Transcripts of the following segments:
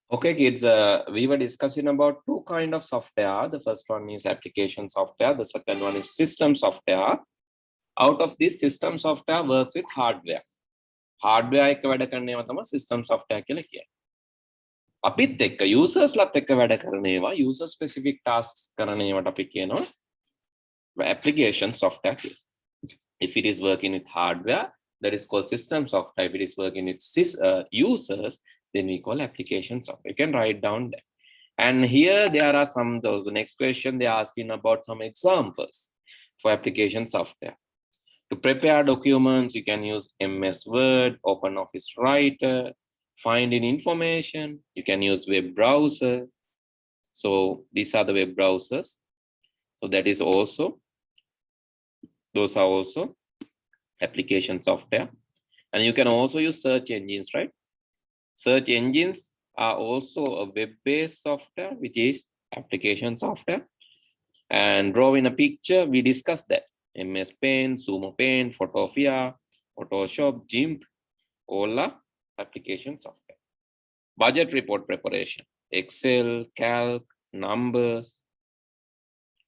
Okay, kids, we were discussing about two kind of software. The first one is application software. The second one is system software. Out of this, system software works with hardware. Hardware එක වැඩ කරන ඒවා තමයි system software කියලා කියන්නේ. අපිත් එක්ක users ලත් එක්ක වැඩ කරන ඒවා user specific tasks කරන ඒවාට අපි කියනවා application software කියලා. If it is working with hardware, that is called system software. If it is working with users, then we call application software. You can write down that. And here there are some those. The next question they're asking about some examples for application software. To prepare documents, you can use MS Word, OpenOffice Writer, finding information. You can use web browser. So these are the web browsers. So that is also, those are also application software. And you can also use search engines, right? Search engines are also a web-based software, which is application software. And drawing a picture, we discussed that. MS Paint, Sumo Paint, Photopia, Photoshop, GIMP, all are application software. Budget report preparation, Excel, Calc, numbers,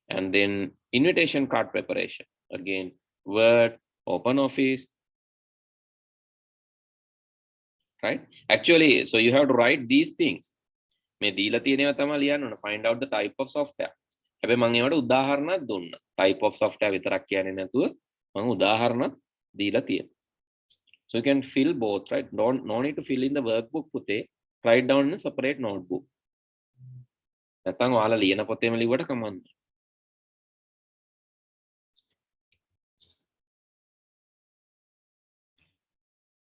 and then invitation card preparation. Again, Word, OpenOffice, right? Actually, so you have to write these things. මේ දීලා තියෙනවා තමයි ලියන්න ඕන. Find out the type of software. හැබැයි මම ඒවට උදාහරණයක් දුන්නා. Type of software විතරක් කියන්නේ නැතුව මම උදාහරණයක් දීලා තියෙනවා. So you can fill both, right? No need to fill in the workbook පුතේ. Write down in a separate notebook. නැත්නම් ඔයාලා ලියන පොතේම ලිව්වට කමක් නැහැ.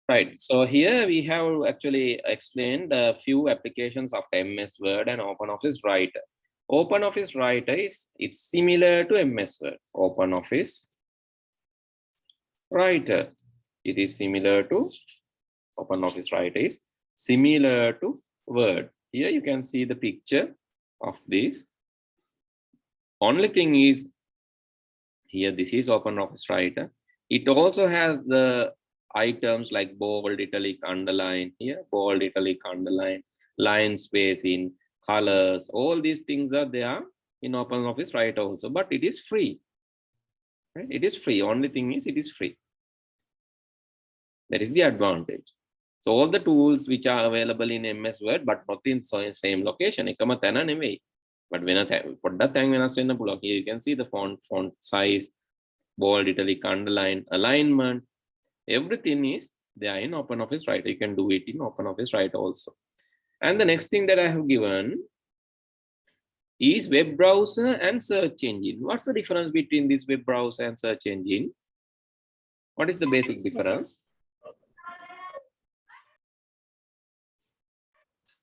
Right, so here we have actually explained a few applications of MS Word and OpenOffice Writer. OpenOffice Writer it's similar to MS Word. OpenOffice Writer, it is similar to OpenOffice Writer is similar to Word. Here you can see the picture of this. Only thing is here this is OpenOffice Writer. It also has the items like bold, italic, underline here, bold, italic, underline, line spacing, colors, all these things are there in OpenOffice Writer also, but it is free, right? It is free. Only thing is it is free. That is the advantage. So all the tools which are available in MS Word, but not in same location. එකම තැන නෙවෙයි. But පොඩ්ඩක් තැන් වෙනස් වෙන්න පුළුවන්. Here you can see the font size, bold, italic, underline, alignment. Everything is there in OpenOffice Writer. You can do it in OpenOffice Writer also. And the next thing that I have given is web browser and search engine. What's the difference between this web browser and search engine? What is the basic difference?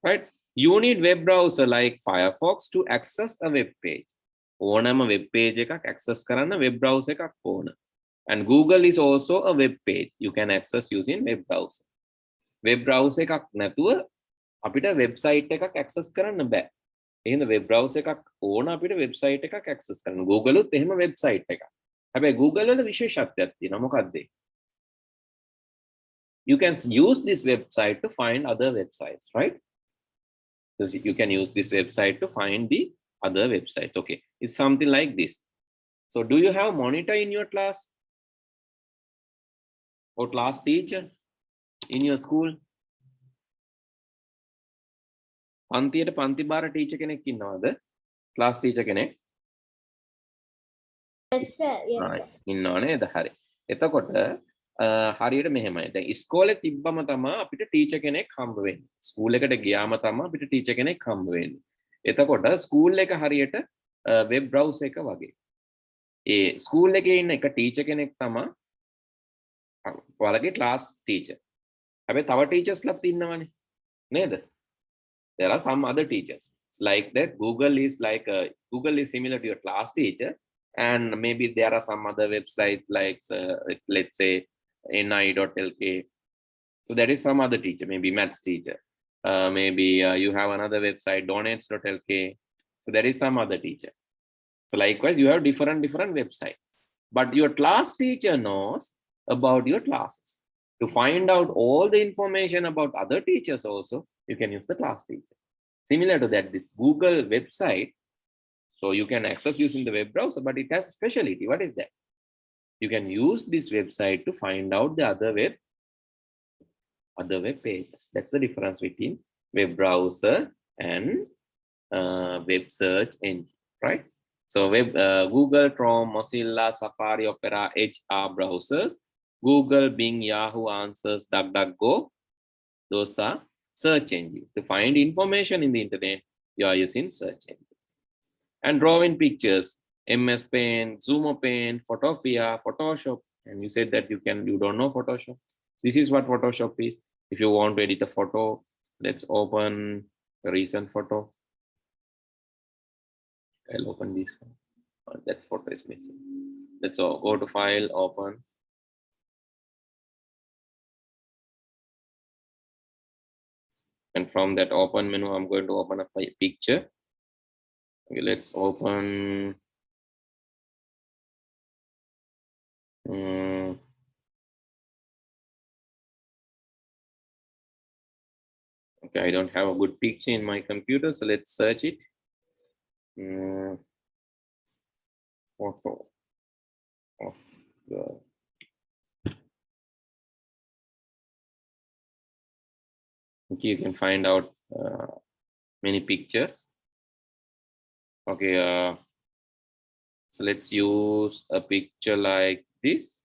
Right? You need web browser like Firefox to access a web page. ඕනම web page එකක් access කරන්න web browser එකක් ඕන. And Google is also a web page. You can access using web browser. Web browser එකක් නැතුව අපිට website එකක් access කරන්න බෑ. එහෙනම් web browser එකක් ඕන අපිට website එකක් access කරන්න. Google උත් එහෙම website එකක්. හැබැයි Google වල විශේෂත්වයක් තියෙනවා. මොකක්ද? You can use this website to find other websites, right? So you can use this website to find the other websites. Okay, it's something like this. So do you have monitor in your class? Or class teacher in your school? පන්තියට පන්ති බාර teacher කෙනෙක් ඉන්නවද? Class teacher කෙනෙක්? Yes sir, yes sir. ඉන්නව නේද? හරි. එතකොට හරියට මෙහෙමයි. දැන් ඉස්කෝලේ තිබ්බම තමයි අපිට ටීචර් කෙනෙක් හම්බ වෙන්නේ. ස්කූල් එකට ගියාම තමයි අපිට ටීචර් කෙනෙක් හම්බ වෙන්නේ. එතකොට ස්කූල් එක හරියට වෙබ් බ්‍රවුසර් එක වගේ. ඒ ස්කූල් එකේ ඉන්න එක ටීචර් කෙනෙක් තමයි ඔයාලගේ ක්ලාස් ටීචර්. හැබැයි තව ටීචර්ස්ලාත් ඉන්නවනේ. නේද? There are some other teachers. It's like that. Google is similar to your class teacher, and maybe there are some other websites like let's say ni.lk. So that is some other teacher, maybe maths teacher. Maybe you have another website donates.lk. So there is some other teacher. So likewise, you have different websites, but your class teacher knows about your classes. To find out all the information about other teachers also, you can use the class teacher. Similar to that, this Google website, so you can access using the web browser, but it has a specialty. What is that? You can use this website to find out the other web pages. That's the difference between web browser and web search engine, right? So Google, Chrome, Mozilla, Safari, Opera, Edge are browsers. Google, Bing, Yahoo, Answers, DuckDuckGo, those are search engines. To find information in the internet, you are using search engines. And drawing pictures, MS Paint, Zoom Paint, Photopia, Photoshop. And you said that you don't know Photoshop. This is what Photoshop is. If you want to edit a photo, let's open a recent photo. I'll open this one. That photo is missing. Let's go to File, Open. And from that Open menu, I'm going to open up a picture. Okay, let's open. Okay, I don't have a good picture in my computer, so let's search it. Photo of girl. Okay, you can find out many pictures. Okay, so let's use a picture like this.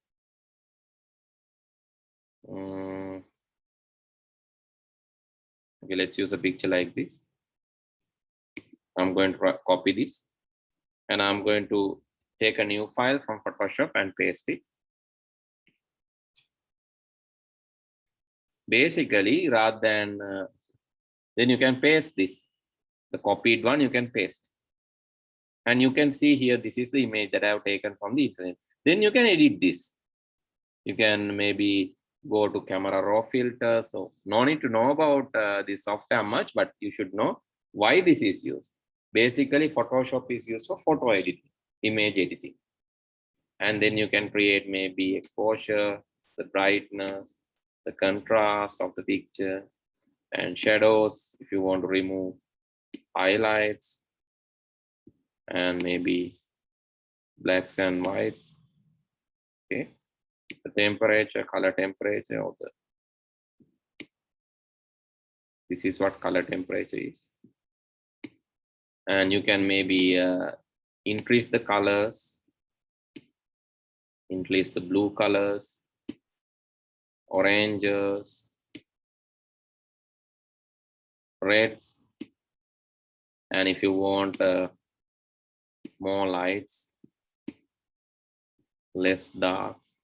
Okay, let's use a picture like this. I'm going to copy this, and I'm going to take a new file from Photoshop and paste it. Basically, rather than then you can paste this, the copied one you can paste, and you can see here this is the image that I have taken from the internet. Then you can edit this. You can maybe go to camera raw filter. So no need to know about this software much, but you should know why this is used. Basically, Photoshop is used for photo editing, image editing, and then you can create maybe exposure, the brightness, the contrast of the picture, and shadows if you want to remove, highlights, and maybe blacks and whites. Okay, the temperature, color temperature of the. This is what color temperature is, and you can maybe increase the colors, increase the blue colors, oranges, reds, and if you want more lights, less darks.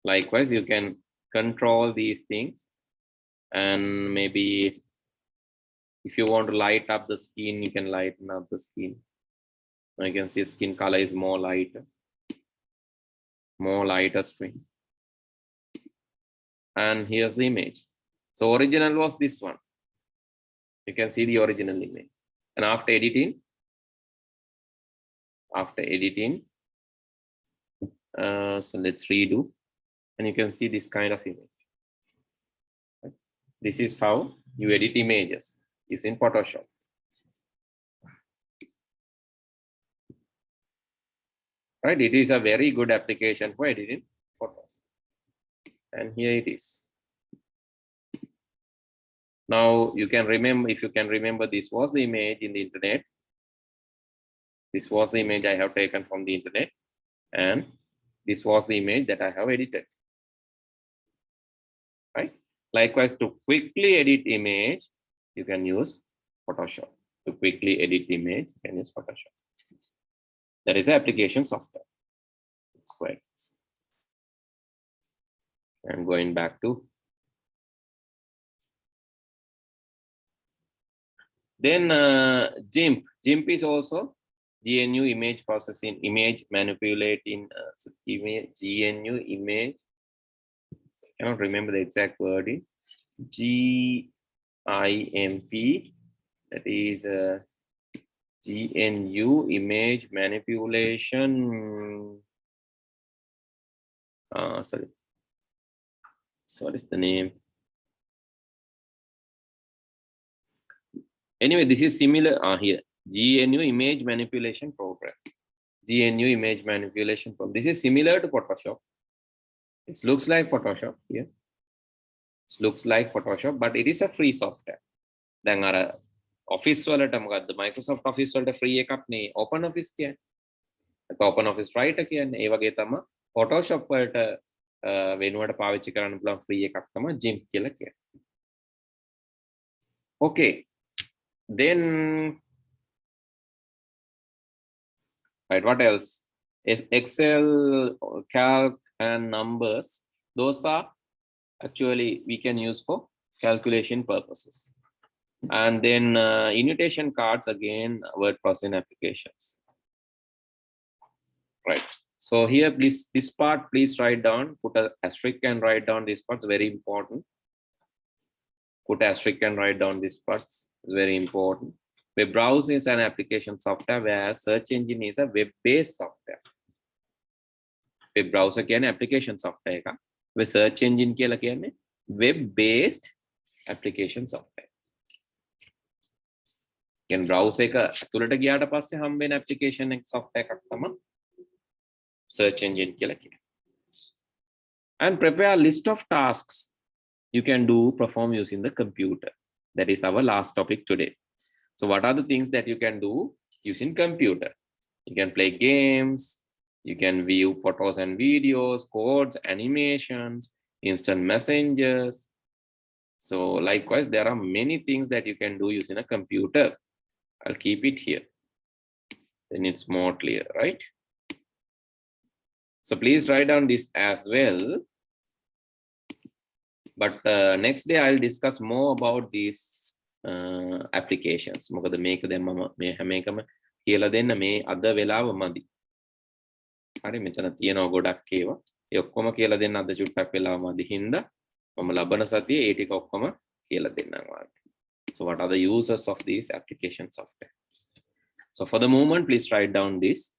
Likewise, you can control these things, and maybe if you want to light up the skin, you can lighten up the skin. Now you can see skin color is more lighter screen. And here's the image. So original was this one. You can see the original image. And after editing, so let's redo, and you can see this kind of image. This is how you edit images using Photoshop. Right, it is a very good application for editing photos. And here it is. Now you can remember, if you can remember, this was the image in the internet. This was the image I have taken from the internet, and this was the image that I have edited. Right? Likewise, to quickly edit image, you can use Photoshop. To quickly edit image, you can use Photoshop. That is the application software. It's quite easy. I'm going back to. Then GIMP. GIMP is also GNU image processing, image manipulating, GNU image. So I cannot remember the exact wording. GIMP, that is GNU image manipulation. Sorry. So what is the name? Anyway, this is similar here. GNU image manipulation program. GNU image manipulation program. This is similar to Photoshop. It looks like Photoshop here. It looks like Photoshop, but it is a free software. Then our Office වලට මොකද්ද Microsoft Office වලට free එකක් නේ Open Office කියන්නේ. ඒක Open Office writer කියන්නේ. ඒ වගේ තමයි Photoshop වලට වෙනුවට පාවිච්චි කරන්න පුළුවන් free එකක් තමයි GIMP කියලා කියන්නේ. Okay. Then right, what else? Is Excel, calc and numbers. Those are actually we can use for calculation purposes. And then invitation cards, again word processing applications. Right. So here please, this part please write down, put a asterisk and write down this part. It's very important. Put asterisk and write down this part. It's very important. Web browser is an application software, whereas search engine is a web-based software. Web browser කියන්නේ application software එක. Web search engine කියලා කියන්නේ web-based application software. Can browser එක ඇතුළට ගියාට පස්සේ හම්බ වෙන application එක software එකක් තමයි search engine කියලා කියන්නේ. And prepare a list of tasks you can do perform using the computer. That is our last topic today. So what are the things that you can do using computer? You can play games, you can view photos and videos, codes, animations, instant messengers. So likewise, there are many things that you can do using a computer. I'll keep it here. Then it's more clear, right? So please write down this as well. But next day I'll discuss more about these applications. මොකද මේක දැන් මම මේ හැම එකම කියලා දෙන්න මේ අද වෙලාව මදි. හරි මෙතන තියෙනවා ගොඩක් ඒවා. ඒ ඔක්කොම කියලා දෙන්න අද චුට්ටක් වෙලාව මදි හින්දා මම ලබන සතියේ ඒ ටික ඔක්කොම කියලා දෙන්නම් ඔයාලට. So what are the uses of these application software? So for the moment, please write down this.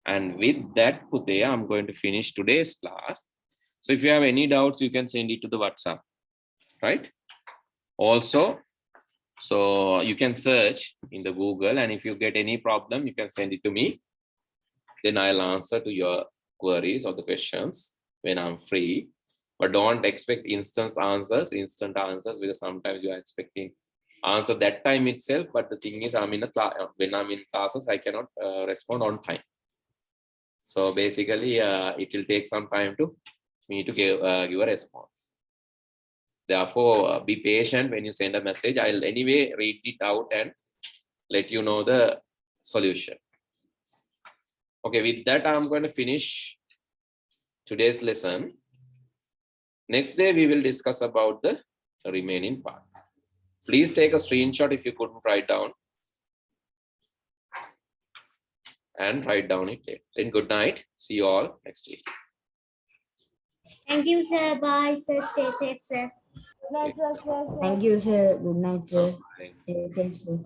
And with that, Pute, I'm going to finish today's class. So if you have any doubts, you can send it to the WhatsApp, right? Also, so you can search in the Google, and if you get any problem, you can send it to me. Then I'll answer to your queries or the questions when I'm free. But don't expect instant answers, because sometimes you are expecting answer that time itself. But the thing is, I'm in a class. When I'm in classes, I cannot respond on time. So basically, it will take some time to me to give a response. Therefore, be patient when you send a message. I'll anyway read it out and let you know the solution. Okay, with that, I'm going to finish today's lesson. Next day, we will discuss about the remaining part. Please take a screenshot if you couldn't write down. And write down it later. Then good night. See you all next week. Thank you, sir. Bye, sir. Stay safe, sir. Thank you, sir. Good night, sir. Bye. Stay safe, sir.